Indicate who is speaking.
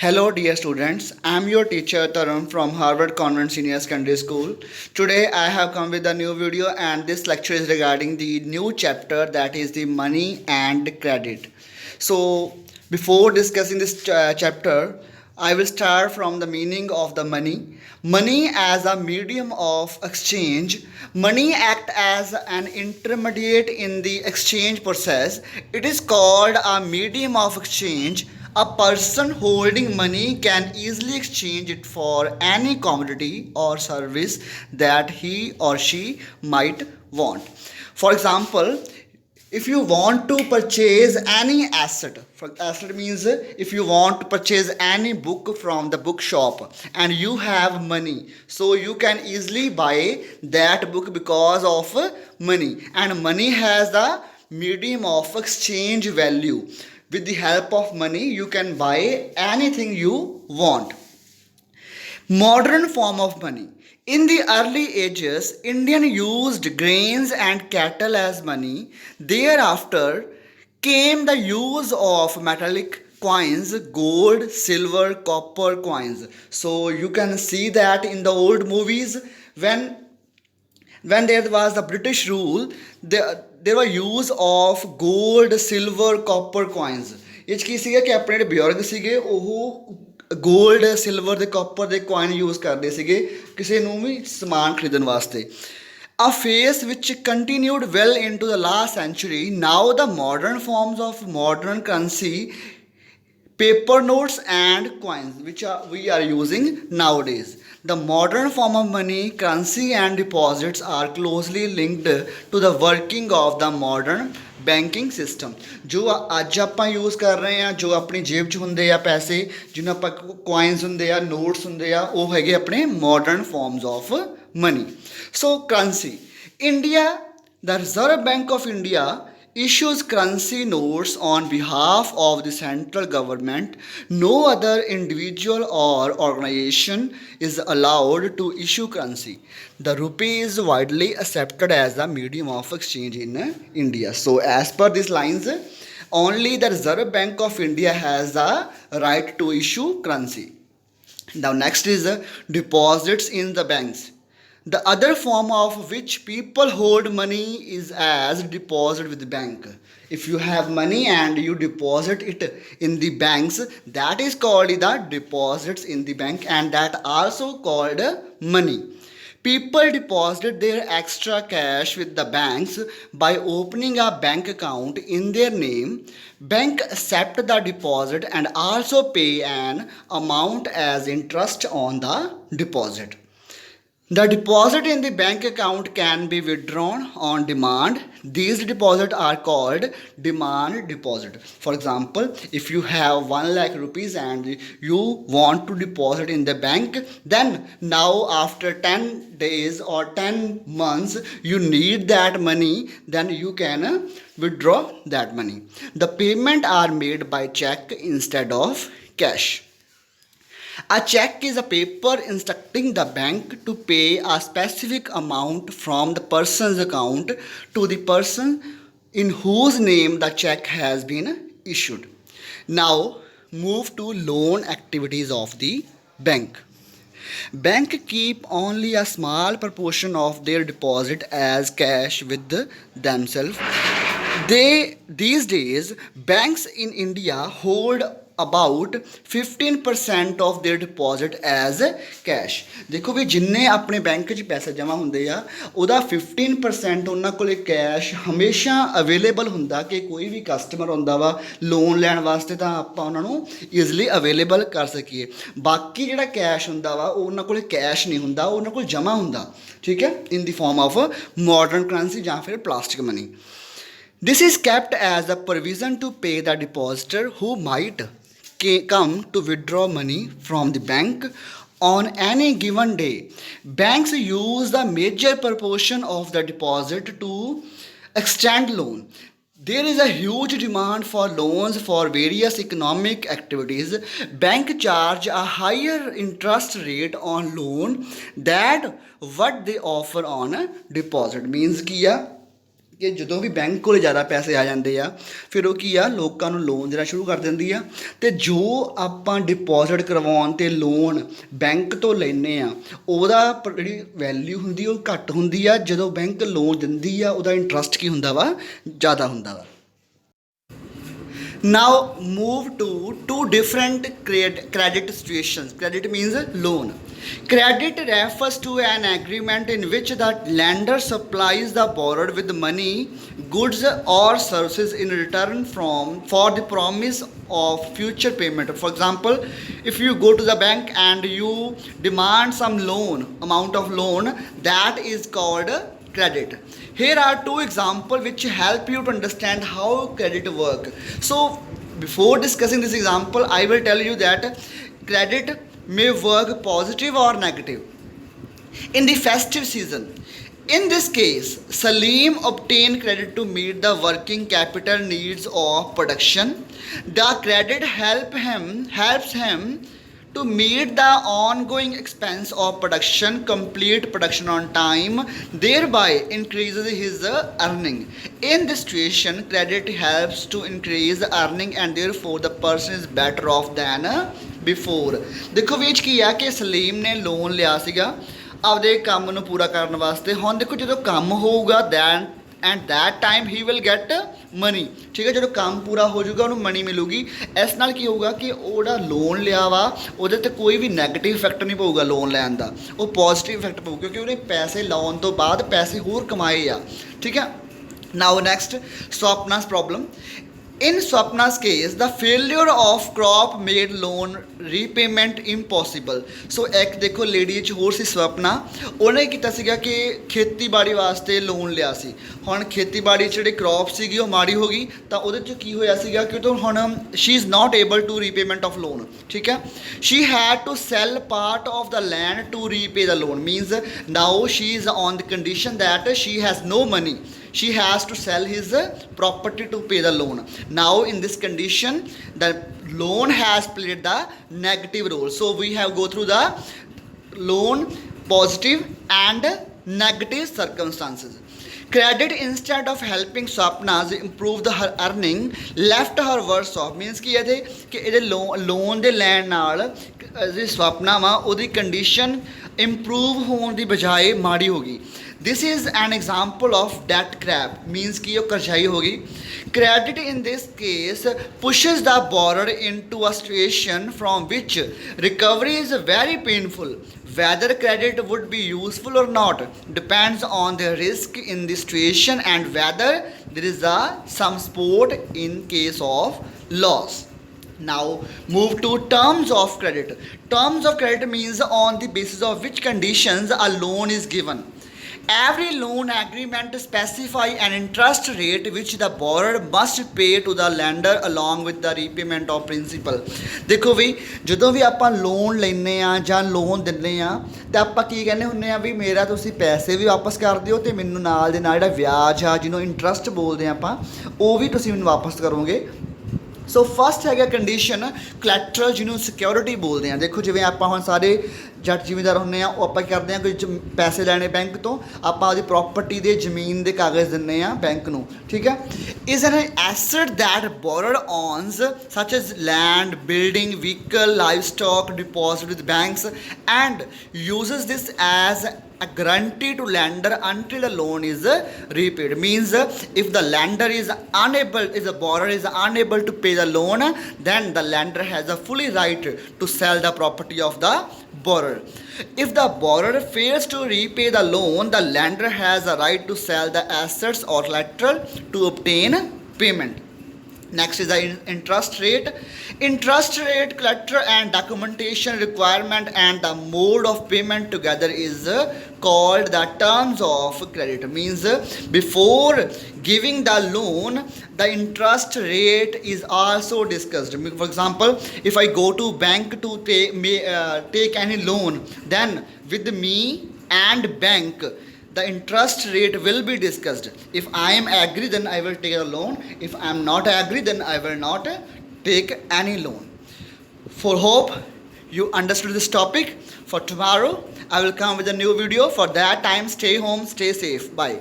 Speaker 1: Hello, dear students. I'm your teacher Tarun from Harvard Convent Senior Secondary School. Today, I have come with a new video, and this lecture is regarding the new chapter that is the money and credit. So, before discussing this chapter, I will start from the meaning of the money. Money as a medium of exchange. Money act as an intermediate in the exchange process. It is called a medium of exchange. A person holding money can easily exchange it for any commodity or service that he or she might want. For example, if you want to purchase any asset, for asset means if you want to purchase any book from the bookshop and you have money, so you can easily buy that book because of money, and money has the medium of exchange value. With the help of money you can buy anything you want. Modern form of money. In the early ages, Indian used grains and cattle as money. Thereafter came the use of metallic coins, gold, silver, copper coins. So you can see that in the old movies, when there was the British rule, there were use of gold, silver, copper coins. ਇਹ 'ਚ ਕੀ ਸੀਗਾ ਕਿ ਆਪਣੇ ਜਿਹੜੇ ਬਜ਼ੁਰਗ ਸੀਗੇ ਉਹ gold, silver ਤੇ ਕਾਪਰ ਦੇ ਕੋਇਨ ਯੂਜ਼ ਕਰਦੇ ਸੀਗੇ ਕਿਸੇ ਨੂੰ ਵੀ ਸਮਾਨ ਖਰੀਦਣ ਵਾਸਤੇ. A phase which continued well into the last century. Now the modern forms of modern currency, paper notes and coins, which we are using nowadays. The modern form of money, currency and deposits are closely linked to the working of the modern banking system. ਜੋ ਅੱਜ ਆਪਾਂ use ਕਰ ਰਹੇ ਹਾਂ, ਜੋ ਆਪਣੀ ਜੇਬ 'ਚ ਹੁੰਦੇ ਆ ਪੈਸੇ, ਜਿਹਨੂੰ ਆਪਾਂ ਕੋਇਨਸ ਹੁੰਦੇ ਆ, ਨੋਟਸ ਹੁੰਦੇ ਆ, ਉਹ ਹੈਗੇ ਆਪਣੇ modern forms of money. So currency. India, the Reserve Bank of India issues currency notes on behalf of the central government. No other individual or organization is allowed to issue currency. The rupee is widely accepted as the medium of exchange in India. So as per these lines, only the Reserve Bank of India has the right to issue currency. Now next is deposits in the banks. The other form of which people hold money is as deposit with the bank. If you have money and you deposit it in the banks, that is called the deposits in the bank, and that also called money. People deposit their extra cash with the banks by opening a bank account in their name. Bank accept the deposit and also pay an amount as interest on the deposit. The deposit in the bank account can be withdrawn on demand. These deposits are called demand deposit. For example, if you have 1 lakh rupees and you want to deposit in the bank, then now after 10 days or 10 months you need that money, then you can withdraw that money. The payment are made by check instead of cash. A check is a paper instructing the bank to pay a specific amount from the person's account to the person in whose name the check has been issued. Now move to loan activities of the bank. Bank keep only a small proportion of their deposit as cash with themselves. These days banks in India hold about 15% of their deposit as cash. ਦੇਖੋ ਵੀ ਜਿੰਨੇ ਆਪਣੇ bank 'ਚ ਪੈਸੇ ਜਮ੍ਹਾਂ ਹੁੰਦੇ ਆ ਉਹਦਾ 15% ਉਹਨਾਂ ਕੋਲੇ ਕੈਸ਼ ਹਮੇਸ਼ਾ ਅਵੇਲੇਬਲ ਹੁੰਦਾ ਕਿ ਕੋਈ ਵੀ ਕਸਟਮਰ ਹੁੰਦਾ ਵਾ ਲੋਨ ਲੈਣ ਵਾਸਤੇ ਤਾਂ ਆਪਾਂ ਉਹਨਾਂ ਨੂੰ ਈਜ਼ੀਲੀ ਅਵੇਲੇਬਲ ਕਰ ਸਕੀਏ. ਬਾਕੀ ਜਿਹੜਾ ਕੈਸ਼ ਹੁੰਦਾ ਵਾ ਉਹ ਉਹਨਾਂ ਕੋਲੇ ਕੈਸ਼ ਨਹੀਂ ਹੁੰਦਾ, ਉਹ ਉਹਨਾਂ ਕੋਲ ਜਮ੍ਹਾਂ ਹੁੰਦਾ. ਠੀਕ ਹੈ, in the form of modern currency ਜਾਂ ਫਿਰ plastic money. This is kept as a provision to pay the depositor who might come to withdraw money from the bank on any given day. Banks use the major proportion of the deposit to extend loan. There is a huge demand for loans for various economic activities. Bank charge a higher interest rate on loan than what they offer on a deposit. Means कि ਕਿ ਜਦੋਂ ਵੀ bank ਕੋਲ ਜ਼ਿਆਦਾ ਪੈਸੇ ਆ ਜਾਂਦੇ ਆ ਫਿਰ ਉਹ ਕੀ ਆ ਲੋਕਾਂ ਨੂੰ ਲੋਨ ਦੇਣਾ ਸ਼ੁਰੂ ਕਰ ਦਿੰਦੀ ਆ ਅਤੇ ਜੋ ਆਪਾਂ ਡਿਪੋਜ਼ਿਟ ਕਰਵਾਉਣ 'ਤੇ ਲੋਨ ਬੈਂਕ ਤੋਂ ਲੈਂਦੇ ਆ ਉਹਦਾ ਜਿਹੜੀ ਵੈਲਿਊ ਹੁੰਦੀ ਉਹ ਘੱਟ ਹੁੰਦੀ ਆ। ਜਦੋਂ ਬੈਂਕ ਲੋਨ ਦਿੰਦੀ ਆ ਉਹਦਾ ਇੰਟਰਸਟ ਕੀ ਹੁੰਦਾ ਵਾ, ਜ਼ਿਆਦਾ ਹੁੰਦਾ ਵਾ। Now move to two different credit situations. Credit means loan. Credit refers to an agreement in which the lender supplies the borrower with money, goods or services in return for the promise of future payment. For example, if you go to the bank and you demand some amount of loan, that is called credit. Here are two examples which help you to understand how credit work. So before discussing this example, I will tell you that credit may work positive or negative in the festive season. In this case, Salim obtained credit to meet the working capital needs of production. The credit helps him to meet the ongoing expense of production, complete production on time, thereby increases his earning. In this situation, credit helps to increase earning and therefore the person is better off than before. ਦੇਖੋ ਵਿੱਚ ਕੀ ਆ ਕਿ ਸਲੀਮ ਨੇ loan ਲਿਆ ਸੀਗਾ ਆਪਦੇ ਕੰਮ ਨੂੰ ਪੂਰਾ ਕਰਨ ਵਾਸਤੇ। ਹੁਣ ਦੇਖੋ ਜਦੋਂ ਕੰਮ ਹੋਊਗਾ then and that time he will get money, ਠੀਕ ਹੈ। ਜਦੋਂ ਕੰਮ ਪੂਰਾ ਹੋ ਜਾਊਗਾ ਉਹਨੂੰ ਮਨੀ ਮਿਲੂਗੀ। ਇਸ ਨਾਲ ਕੀ ਹੋਊਗਾ ਕਿ ਉਹ ਜਿਹੜਾ ਲੋਨ ਲਿਆ ਵਾ ਉਹਦੇ 'ਤੇ ਕੋਈ ਵੀ ਨੈਗੇਟਿਵ ਇਫੈਕਟ ਨਹੀਂ ਪਊਗਾ ਲੋਨ ਲੈਣ ਦਾ, ਉਹ ਪੋਜ਼ੀਟਿਵ ਇਫੈਕਟ ਪਊ ਕਿਉਂਕਿ ਉਹਨੇ ਪੈਸੇ ਲਾਉਣ ਤੋਂ ਬਾਅਦ ਪੈਸੇ ਹੋਰ ਕਮਾਏ ਆ, ਠੀਕ ਹੈ। Now next, Swapna's problem. In Swapna's case, the failure of crop made loan repayment impossible. So ਇੱਕ ਦੇਖੋ ਲੇਡੀ 'ਚ ਹੋਰ ਸੀ ਸਵਪਨਾ, ਉਹਨੇ ਕੀਤਾ ਸੀਗਾ ਕਿ ਖੇਤੀਬਾੜੀ ਵਾਸਤੇ ਲੋਨ ਲਿਆ ਸੀ। ਹੁਣ ਖੇਤੀਬਾੜੀ 'ਚ ਜਿਹੜੀ ਕ੍ਰੌਪ ਸੀਗੀ ਉਹ ਮਾੜੀ ਹੋ ਗਈ ਤਾਂ ਉਹਦੇ 'ਚ ਕੀ ਹੋਇਆ ਸੀਗਾ ਕਿ ਉਹ ਹੁਣ she is not able to repayment of loan, ਠੀਕ ਹੈ। She had to sell part of the land to repay the loan, means now she is on the condition that she has no money. She has to sell his property to pay the loan. Now in this condition the loan has played the negative role. So we have go through the loan positive and negative circumstances. Credit instead of helping Swapna's improve her earning left her worse off. Means ਕਿ ਇਹਦੇ loan ਦੇ ਲੈਣ ਨਾਲ ਜਿਹੜੀ ਸਵਪਨਾ ਵਾ ਉਹਦੀ condition improve ਹੋਣ ਦੀ ਬਜਾਏ ਮਾੜੀ ਹੋ ਗਈ। This is an example of debt trap, means कि वो कर्जाई होगी। Credit in this case pushes the borrower into a situation from which recovery is very painful. Whether credit would be useful or not depends on the risk in the situation and whether there is some support in case of loss. Now move to terms of credit. Terms of credit means on the basis of which conditions a loan is given. Every loan agreement specify an interest rate which the borrower must pay to the lender along with the repayment of principal. ਦੇਖੋ ਵੀ ਜਦੋਂ ਵੀ ਆਪਾਂ loan ਲੈਂਦੇ ਆ ਜਾਂ loan ਦਿੰਦੇ ਆ ਤਾਂ ਆਪਾਂ ਕੀ ਕਹਿੰਦੇ ਹੁੰਦੇ ਆ ਵੀ ਮੇਰਾ ਤੁਸੀਂ ਪੈਸੇ ਵੀ ਵਾਪਸ ਕਰ ਦਿਓ ਅਤੇ ਮੈਨੂੰ ਨਾਲ ਦੇ ਨਾਲ ਜਿਹੜਾ ਵਿਆਜ ਆ ਜਿਹਨੂੰ ਇੰਟਰਸਟ ਬੋਲਦੇ ਆ ਆਪਾਂ ਉਹ ਵੀ ਤੁਸੀਂ ਮੈਨੂੰ ਵਾਪਸ ਕਰੋਗੇ। ਸੋ ਫਸਟ ਹੈਗਾ ਕੰਡੀਸ਼ਨ ਕਲੈਟਰਲ, ਜਿਹਨੂੰ ਸਿਕਿਉਰਿਟੀ ਬੋਲਦੇ ਆ। ਦੇਖੋ ਜਿਵੇਂ ਆਪਾਂ ਹੁਣ ਸਾਰੇ ਜੱਟ ਜ਼ਿਮੀਂਦਾਰ ਹੁੰਦੇ ਆ, ਉਹ ਆਪਾਂ ਕੀ ਕਰਦੇ ਆ ਕੋਈ ਪੈਸੇ ਲੈਣੇ ਬੈਂਕ ਤੋਂ, ਆਪਾਂ ਉਹਦੀ ਪ੍ਰੋਪਰਟੀ ਦੇ ਜ਼ਮੀਨ ਦੇ ਕਾਗਜ਼ ਦਿੰਦੇ ਆ ਬੈਂਕ ਨੂੰ, ਠੀਕ ਹੈ। Is an asset that borrower owns such as land, building, vehicle, livestock deposit with banks and uses this as a guarantee to lender until the loan is repaid. Means if the lender is unable, if the borrower is unable to pay the loan, then the lender has a fully right to sell the property of the borrower. If the borrower fails to repay the loan, the lender has a right to sell the assets or collateral to obtain payment. Next is the interest rate. Interest rate, collateral and documentation requirement and the mode of payment together is called the terms of credit. Means before giving the loan, the interest rate is also discussed. For example, if I go to bank to take any loan, then with me and bank the interest rate will be discussed. If I am agree, then I will take a loan. If I am not agree, then I will not take any loan. For hope you understood this topic. For tomorrow I will come with a new video. For that time, stay home, stay safe. Bye.